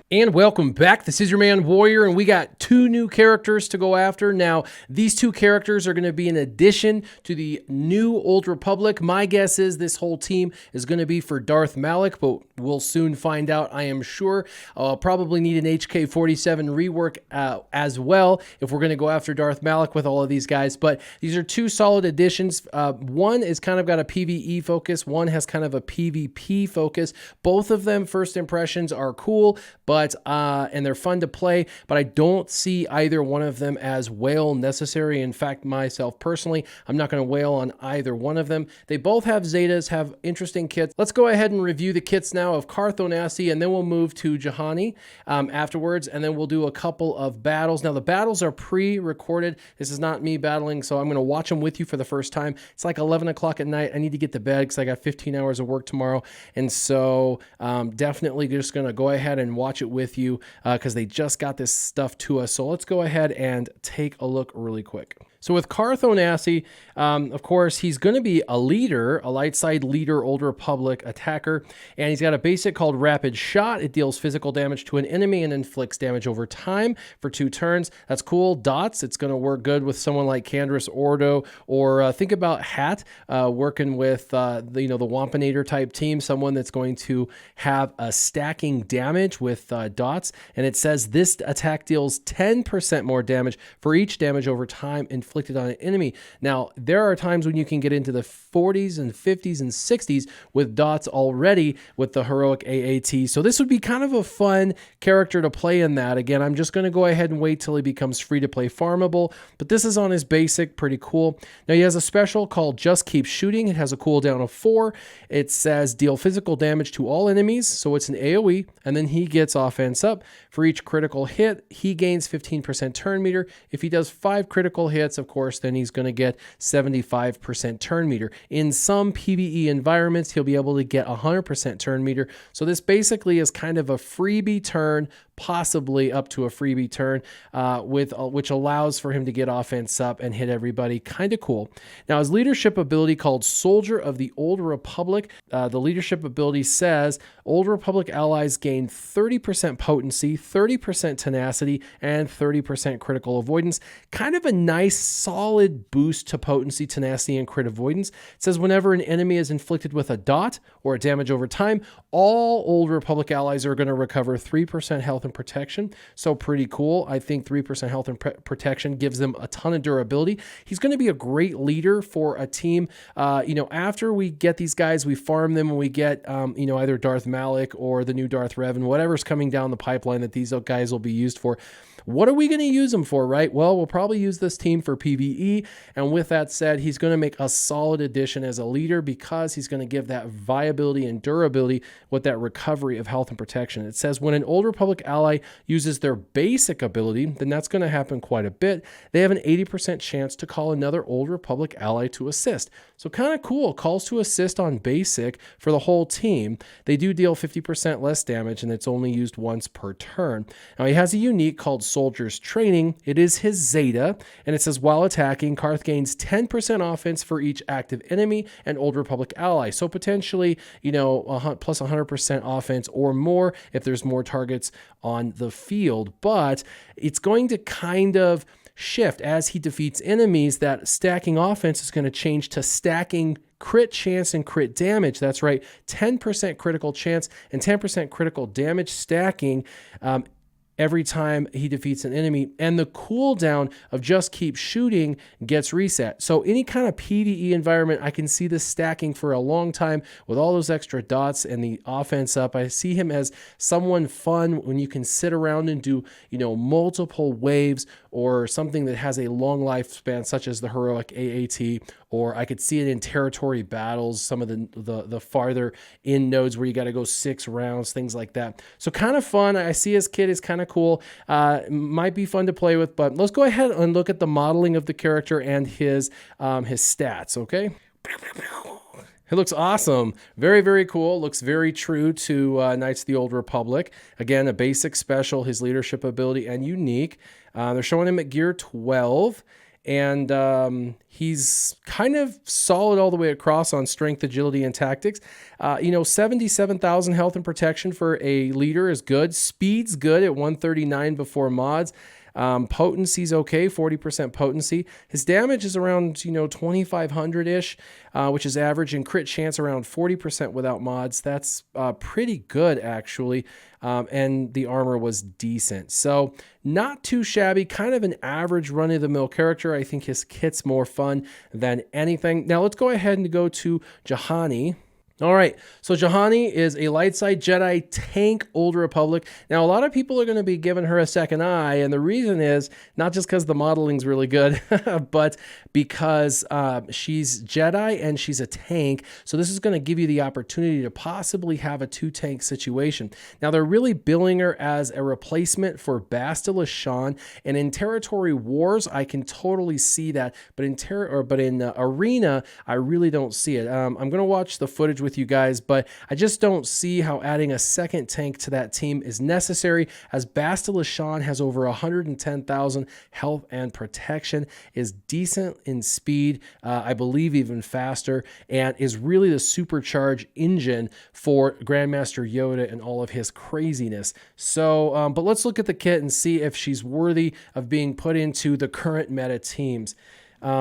And welcome back. This is your man Warrior, and we got two new characters to go after. Now, these two characters are going to be in addition to the new Old Republic. My guess is this whole team is going to be for Darth Malak, but we'll soon find out, I am sure. I'll probably need an HK-47 rework as well if we're going to go after Darth Malak with all of these guys. But these are two solid additions. One is kind of got a PvE focus. One has kind of a PvP focus. Both of them, first impressions, are cool, and they're fun to play, but I don't see either one of them as whale necessary. In fact, myself personally, I'm not going to whale on either one of them. They both have Zetas, have interesting kits. Let's go ahead and review the kits now of Carth Onasi, and then we'll move to Juhani afterwards, and then we'll do a couple of battles. Now, the battles are pre-recorded. This is not me battling, so I'm going to watch them with you for the first time. It's like 11 o'clock at night. I need to get to bed because I got 15 hours of work tomorrow, and so definitely just going to go ahead and watch it with you because they just got this stuff to us. So let's go ahead and take a look really quick. So with Carth Onasi, of course, he's going to be a leader, a light side leader, Old Republic attacker, and he's got a basic called Rapid Shot. It deals physical damage to an enemy and inflicts damage over time for 2 turns. That's cool. Dots, it's going to work good with someone like Candrass Ordo, or think about Hat working with the Wampinator type team, someone that's going to have a stacking damage with dots, and it says this attack deals 10% more damage for each damage over time inflicted on an enemy. Now, there are times when you can get into the 40s and 50s and 60s with dots already with the heroic AAT. So this would be kind of a fun character to play in that. Again, I'm just going to go ahead and wait till he becomes free to play farmable, but this is on his basic, pretty cool. Now, he has a special called Just Keep Shooting. It has a cooldown of 4. It says deal physical damage to all enemies, so it's an AoE, and then he gets offense up. For each critical hit, he gains 15% turn meter. If he does 5 critical hits, of course, then he's going to get 75% turn meter. In some PvE environments, he'll be able to get 100% turn meter. So this basically is kind of a freebie turn, possibly up to a freebie turn, which allows for him to get offense up and hit everybody. Kind of cool. Now, his leadership ability called Soldier of the Old Republic, the leadership ability says Old Republic allies gain 30% potency, 30% tenacity, and 30% critical avoidance. Kind of a nice solid boost to potency, tenacity, and crit avoidance. It says whenever an enemy is inflicted with a dot or a damage over time, all Old Republic allies are going to recover 3% health and protection. So pretty cool. I think 3% health and protection gives them a ton of durability. He's going to be a great leader for a team. After we get these guys, we farm them and we get, either Darth Malak or the new Darth Revan, whatever's coming down the pipeline that these guys will be used for. What are we going to use them for, right? Well, we'll probably use this team for PvE. And with that said, he's going to make a solid addition as a leader because he's going to give that viability and durability with that recovery of health and protection. It says when an Old Republic ally uses their basic ability, then that's going to happen quite a bit. They have an 80% chance to call another Old Republic ally to assist. So kind of cool. Calls to assist on basic for the whole team. They do deal 50% less damage, and it's only used once per turn. Now, he has a unique called Soldier's Training. It is his Zeta, and it says while attacking, Carth gains 10% offense for each active enemy and Old Republic ally. So potentially, plus 100% offense or more if there's more targets on the field. But it's going to kind of shift as he defeats enemies. That stacking offense is going to change to stacking crit chance and crit damage. That's right, 10% critical chance and 10% critical damage stacking every time he defeats an enemy, and the cooldown of Just Keep Shooting gets reset. So any kind of PvE environment, I can see this stacking for a long time with all those extra dots and the offense up. I see him as someone fun when you can sit around and do, multiple waves, or something that has a long lifespan, such as the heroic AAT, or I could see it in territory battles, some of the farther in nodes where you got to go 6 rounds, things like that. So kind of fun. I see his kit is kind of cool. Might be fun to play with, but let's go ahead and look at the modeling of the character and his stats, okay? It looks awesome. Very, very cool. Looks very true to Knights of the Old Republic. Again, a basic special, his leadership ability, and unique. They're showing him at gear 12. and he's kind of solid all the way across on strength, agility, and tactics. 77,000 health and protection for a leader is good. Speed's good at 139 before mods. Potency's okay, 40% potency. His damage is around, 2,500-ish, which is average, and crit chance around 40% without mods. That's pretty good, actually. And the armor was decent. So not too shabby, kind of an average run-of-the-mill character. I think his kit's more fun than anything. Now let's go ahead and go to Juhani. All right, so Juhani is a light side Jedi tank Old Republic. Now, a lot of people are going to be giving her a second eye, and the reason is not just because the modeling's really good, but because she's Jedi and she's a tank. So this is going to give you the opportunity to possibly have a two-tank situation. Now, they're really billing her as a replacement for Bastila Shan, and in Territory Wars, I can totally see that, but in Arena, I really don't see it. I'm going to watch the footage with you guys, but I just don't see how adding a second tank to that team is necessary, as Bastila Shan has over 110,000 health and protection, is decent in speed, I believe even faster, and is really the supercharged engine for Grandmaster Yoda and all of his craziness. So, but let's look at the kit and see if she's worthy of being put into the current meta teams.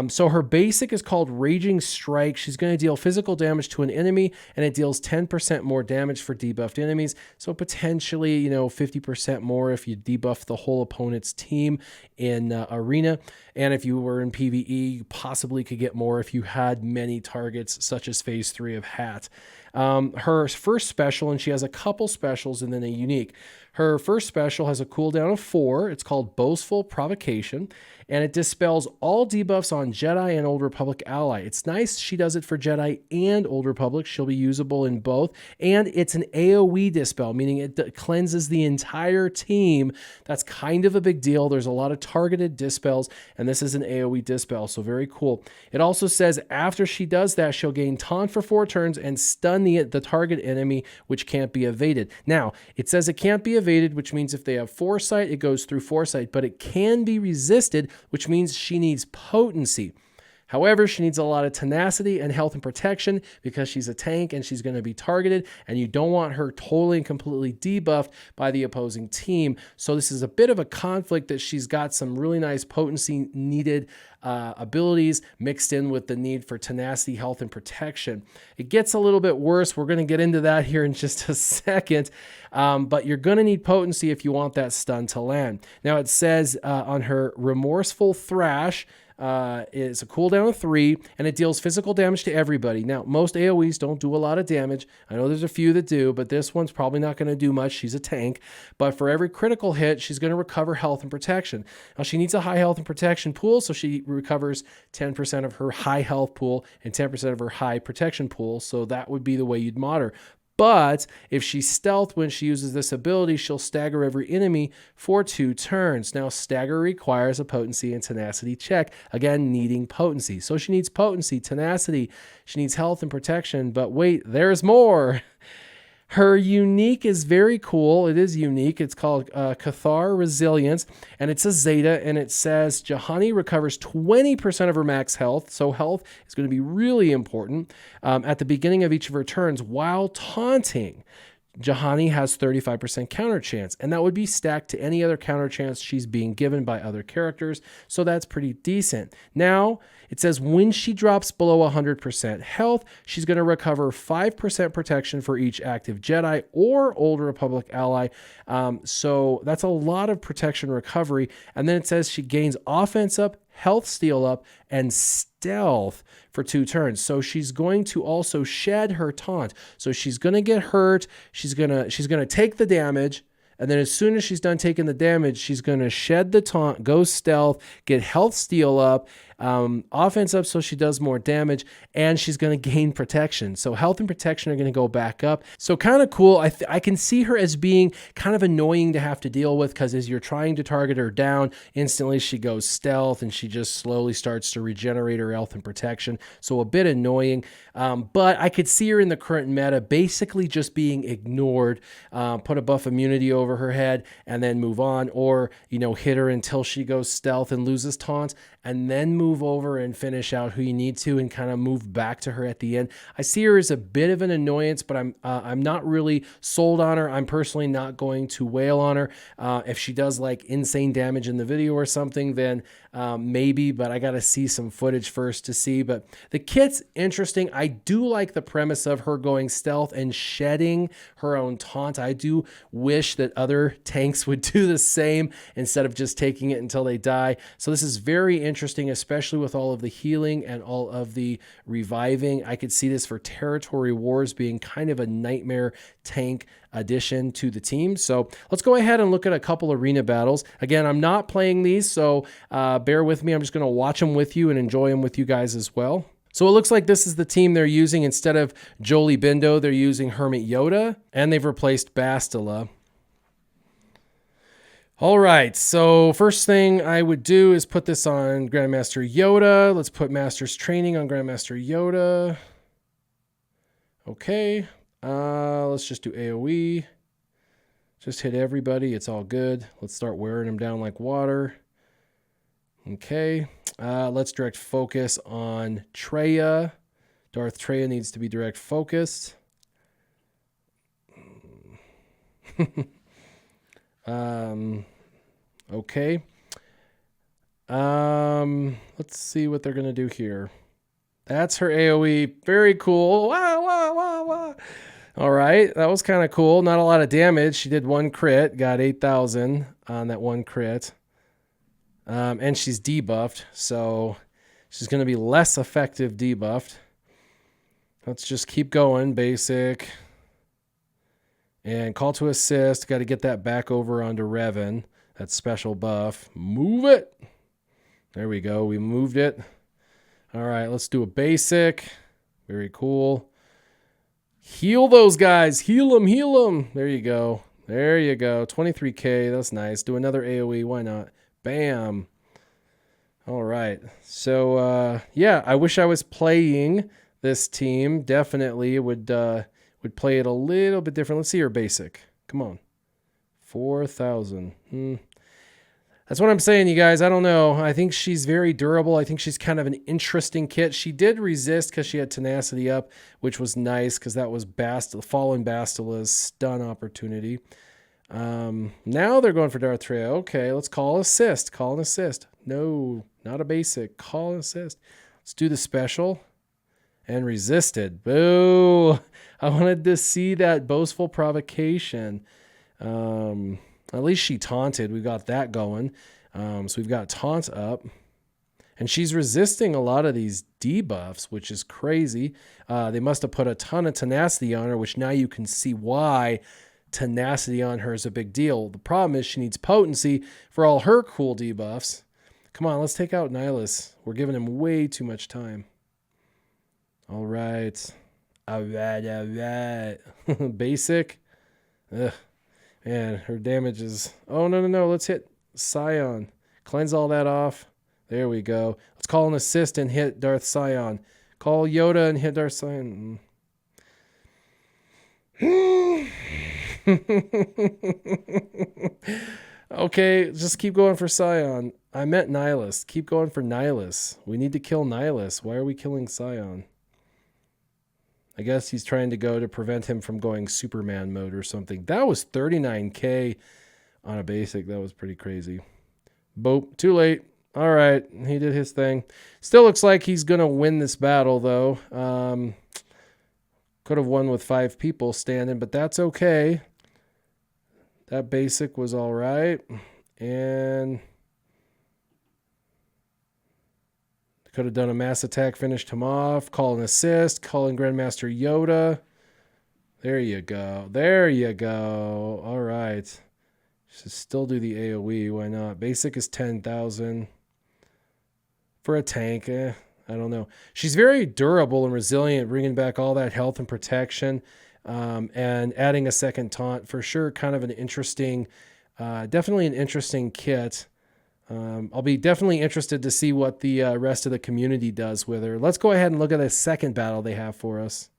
So her basic is called Raging Strike. She's going to deal physical damage to an enemy, and it deals 10% more damage for debuffed enemies. So potentially, 50% more if you debuff the whole opponent's team in Arena. And if you were in PvE, you possibly could get more if you had many targets, such as Phase 3 of Hat. Her first special, and she has a couple specials and then a unique. Her first special has a cooldown of 4. It's called Boastful Provocation, and it dispels all debuffs on Jedi and Old Republic ally. It's nice she does it for Jedi and Old Republic. She'll be usable in both, and it's an AoE dispel, meaning it cleanses the entire team. That's kind of a big deal. There's a lot of targeted dispels, and this is an AoE dispel, so very cool. It also says after she does that, she'll gain taunt for 4 turns and stun the target enemy, which can't be evaded. Now, it says it can't be evaded, which means if they have foresight, it goes through foresight, but it can be resisted, which means she needs potency. However, she needs a lot of tenacity and health and protection because she's a tank and she's going to be targeted, and you don't want her totally and completely debuffed by the opposing team. So this is a bit of a conflict that she's got some really nice potency needed abilities mixed in with the need for tenacity, health, and protection. It gets a little bit worse. We're going to get into that here in just a second, but you're going to need potency if you want that stun to land. Now it says on her Remorseful Thrash, is a cooldown of 3, and it deals physical damage to everybody. Now, most AoEs don't do a lot of damage. I know there's a few that do, but this one's probably not going to do much. She's a tank, but for every critical hit, she's going to recover health and protection. Now, she needs a high health and protection pool, so she recovers 10% of her high health pool and 10% of her high protection pool, so that would be the way you'd mod her. But if she's stealth when she uses this ability, she'll stagger every enemy for 2 turns. Now, stagger requires a potency and tenacity check. Again, needing potency. So she needs potency, tenacity, she needs health and protection. But wait, there's more. Her unique is very cool. It is unique. It's called Cathar Resilience, and it's a Zeta, and it says Juhani recovers 20% of her max health, so health is going to be really important at the beginning of each of her turns while taunting. Juhani has 35% counter chance, and that would be stacked to any other counter chance she's being given by other characters, so that's pretty decent. Now, it says when she drops below 100% health, she's going to recover 5% protection for each active Jedi or Old Republic ally, so that's a lot of protection recovery. And then it says she gains offense up, health steal up, and stealth for 2 turns. So she's going to also shed her taunt. So she's going to get hurt. She's going to take the damage. And then as soon as she's done taking the damage, she's going to shed the taunt, go stealth, get health steal up, Offense up so she does more damage, and she's going to gain protection. So health and protection are going to go back up. So kind of cool. I can see her as being kind of annoying to have to deal with, because as you're trying to target her down, instantly she goes stealth and she just slowly starts to regenerate her health and protection. So a bit annoying, but I could see her in the current meta basically just being ignored, put a buff immunity over her head and then move on, or, hit her until she goes stealth and loses taunts, and then move over and finish out who you need to and kind of move back to her at the end. I see her as a bit of an annoyance, but I'm not really sold on her. I'm personally not going to wail on her. If she does like insane damage in the video or something, then maybe, but I got to see some footage first to see. But the kit's interesting. I do like the premise of her going stealth and shedding her own taunt. I do wish that other tanks would do the same instead of just taking it until they die. So this is very interesting, especially with all of the healing and all of the reviving. I could see this for territory wars being kind of a nightmare tank addition to the team. So let's go ahead and look at a couple arena battles. Again, I'm not playing these, so bear with me. I'm just going to watch them with you and enjoy them with you guys as well. So it looks like this is the team they're using. Instead of Jolie Bindo, they're using Hermit Yoda, and they've replaced Bastila. All right, so first thing I would do is put this on Grandmaster Yoda. Let's put Master's Training on Grandmaster Yoda. Okay, let's just do AoE. Just hit everybody, it's all good. Let's start wearing them down like water. Okay, let's direct focus on Traya. Darth Traya needs to be direct focused. Okay. Let's see what they're going to do here. That's her AoE. Very cool. Wah, wah, wah, wah. All right. That was kind of cool. Not a lot of damage. She did one crit, got 8,000 on that one crit. And she's debuffed, so she's going to be less effective debuffed. Let's just keep going. Basic. And call to assist. Got to get that back over onto Revan. That special buff. Move it. There we go. We moved it. All right, let's do a basic. Very cool. Heal those guys. Heal them, heal them. There you go. There you go. 23k. That's nice. Do another AoE. Why not? Bam. All right. So, yeah, I wish I was playing this team. Definitely would play it a little bit different. Let's see her basic. Come on. 4,000. That's what I'm saying, you guys. I don't know. I think she's very durable. I think she's kind of an interesting kit. She did resist because she had Tenacity up, which was nice because that was Fallen Bastila's stun opportunity. Now they're going for Darth Traya. Okay, let's call assist. Call an assist. No, not a basic. Call an assist. Let's do the special. And resisted. Boo! I wanted to see that boastful provocation. At least she taunted. We got that going. So we've got taunt up. And she's resisting a lot of these debuffs, which is crazy. They must have put a ton of tenacity on her, which now you can see why tenacity on her is a big deal. The problem is she needs potency for all her cool debuffs. Come on, let's take out Nihilus. We're giving him way too much time. All right. All right. Basic. Ugh. Man, her damage is... Oh, no. Let's hit Scion. Cleanse all that off. There we go. Let's call an assist and hit Darth Scion. Call Yoda and hit Darth Scion. Okay, just keep going for Scion. I meant Nihilus. Keep going for Nihilus. We need to kill Nihilus. Why are we killing Scion? I guess he's trying to go to prevent him from going Superman mode or something. That was 39k on a basic. That was pretty crazy. Boop. Too late. All right. He did his thing. Still looks like he's going to win this battle, though. Could have won with 5 people standing, but that's okay. That basic was all right. And... could have done a mass attack, finished him off. Call an assist. Call in Grandmaster Yoda. There you go. There you go. All right. Should still do the AoE. Why not? Basic is 10,000. for a tank. I don't know. She's very durable and resilient, bringing back all that health and protection, and adding a second taunt for sure. Kind of an interesting, definitely an interesting kit. I'll be definitely interested to see what the rest of the community does with her. Let's go ahead and look at the second battle they have for us.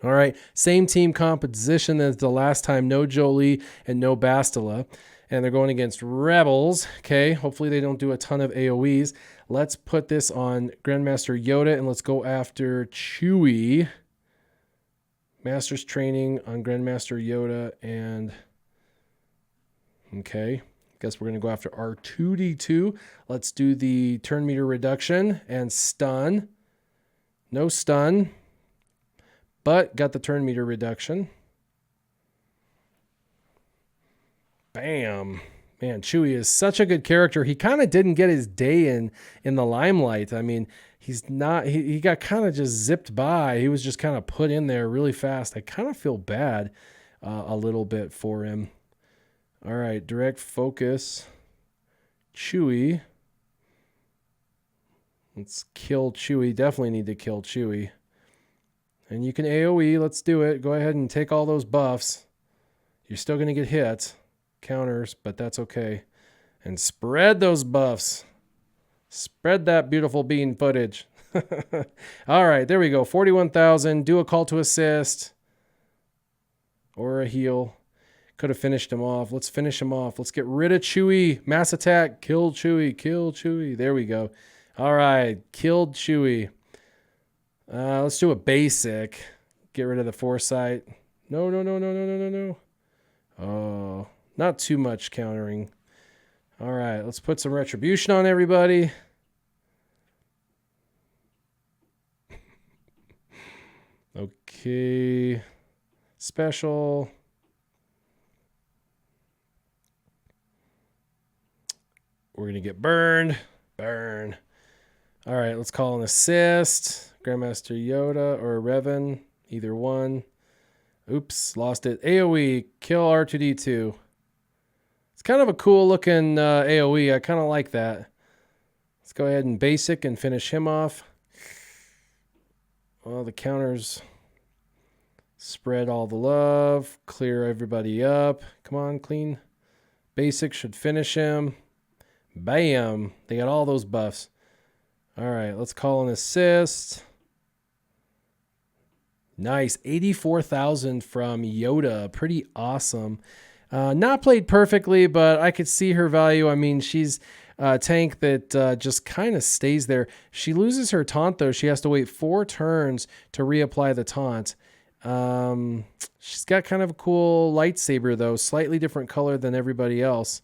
All right, same team composition as the last time. No Jolie and no Bastila. And they're going against Rebels. Okay, hopefully they don't do a ton of AoEs. Let's put this on Grandmaster Yoda, and let's go after Chewie. Master's training on Grandmaster Yoda, and... okay, guess we're going to go after R2-D2. Let's do the turn meter reduction and stun. No stun, but got the turn meter reduction. Bam. Man, Chewie is such a good character. He kind of didn't get his day in the limelight. I mean, he's not, he got kind of just zipped by. He was just kind of put in there really fast. I kind of feel bad a little bit for him. All right, direct focus. Chewie. Let's kill Chewie. Definitely need to kill Chewie. And you can AoE. Let's do it. Go ahead and take all those buffs. You're still going to get hit. Counters, but that's okay. And spread those buffs. Spread that beautiful bean footage. All right, there we go. 41,000. Do a call to assist. Or a heal. Could have finished him off. Let's finish him off. Let's get rid of Chewie. Mass attack. Kill Chewie. Kill Chewie. There we go. All right. Killed Chewie. Let's do a basic. Get rid of the foresight. No. Oh, not too much countering. All right. Let's put some retribution on everybody. Okay. Special. We're going to get burned. Burn. All right, let's call an assist. Grandmaster Yoda or Revan, either one. Oops, lost it. AoE, kill R2-D2. It's kind of a cool looking AoE. I kind of like that. Let's go ahead and basic and finish him off. Well, the counters. Spread all the love. Clear everybody up. Come on, clean. Basic should finish him. Bam. They got all those buffs. All right, let's call an assist. Nice. 84,000 from Yoda. Pretty awesome. Not played perfectly, but I could see her value. I mean, she's a tank that just kind of stays there. She loses her taunt, though. She has to wait 4 turns to reapply the taunt. She's got kind of a cool lightsaber, though. Slightly different color than everybody else.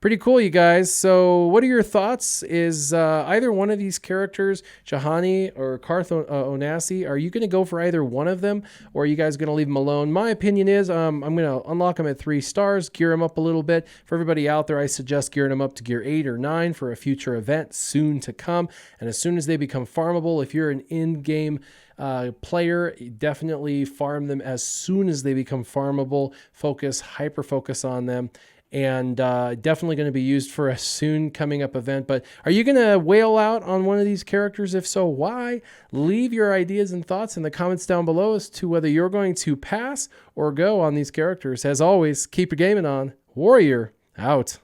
Pretty cool, you guys. So what are your thoughts? Is either one of these characters, Juhani or Carth Onasi, are you going to go for either one of them, or are you guys going to leave them alone? My opinion is I'm going to unlock them at 3 stars, gear them up a little bit. For everybody out there, I suggest gearing them up to gear 8 or 9 for a future event soon to come. And as soon as they become farmable, if you're an in-game player, definitely farm them as soon as they become farmable. Hyper focus on them. And definitely going to be used for a soon coming up event. But are you going to whale out on one of these characters? If so, why? Leave your ideas and thoughts in the comments down below as to whether you're going to pass or go on these characters. As always, keep your gaming on. Warrior out.